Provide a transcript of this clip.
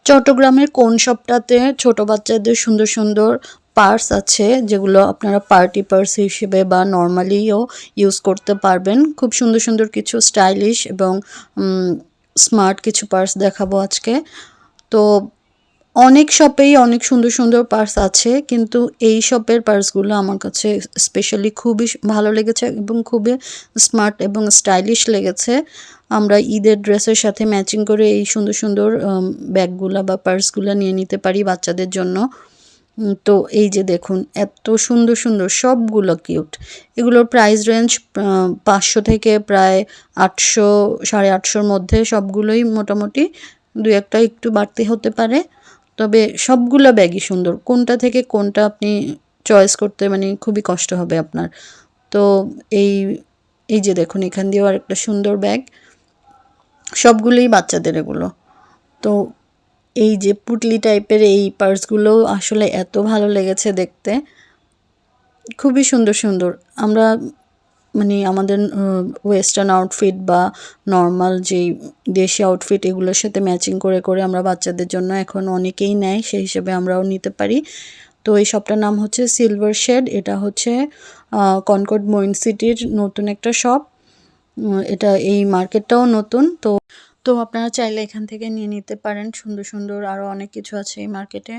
চট্টগ্রামের কোন শপটাতে ছোট বাচ্চাদের সুন্দর সুন্দর পার্স আছে, যেগুলো আপনারা পার্টি পার্স হিসেবে বা নর্মালিও ইউজ করতে পারবেন। খুব সুন্দর সুন্দর কিছু স্টাইলিশ এবং স্মার্ট কিছু পার্স দেখাবো আজকে। তো অনেক শপেই অনেক সুন্দর সুন্দর পার্স আছে, কিন্তু এই শপের পার্সগুলো আমার কাছে স্পেশালি খুবই ভালো লেগেছে এবং খুবই স্মার্ট এবং স্টাইলিশ লেগেছে। আমরা ঈদের ড্রেসের সাথে ম্যাচিং করে এই সুন্দর সুন্দর ব্যাগগুলো বা পার্সগুলো নিয়ে নিতে পারি বাচ্চাদের জন্য। তো এই যে দেখুন, এত সুন্দর সুন্দর সবগুলো কিউট। এগুলোর প্রাইস রেঞ্জ 500 থেকে প্রায় 800, 850-র মধ্যে সবগুলোই মোটামুটি। দু একটা একটু বাড়তি হতে পারে, তবে সবগুলো ব্যাগই সুন্দর। কোনটা থেকে কোনটা আপনি চয়েস করতে মানে খুবই কষ্ট হবে আপনার। তো এই এই যে দেখুন, এখান দিয়েও আরেকটা সুন্দর ব্যাগ। সবগুলোই বাচ্চাদের এগুলো। তো এই যে পুটলি টাইপের এই পার্সগুলো আসলে এত ভালো লেগেছে দেখতে, খুবই সুন্দর সুন্দর। আমরা মানে আমাদের ওয়েস্টার্ন আউটফিট বা নর্মাল যেই দেশি আউটফিট এগুলোর সাথে ম্যাচিং করে করে আমরা বাচ্চাদের জন্য এখন অনেকেই নেয়, সেই হিসেবে আমরাও নিতে পারি। তো এই শপটার নাম হচ্ছে সিলভার শেড। এটা হচ্ছে কনকর্ড মইন সিটির নতুন একটা শপ। এটা এই মার্কেটটাও নতুন। তো আপনারা চাইলে এখান থেকে নিয়ে নিতে পারেন। সুন্দর সুন্দর আরও অনেক কিছু আছে এই মার্কেটে।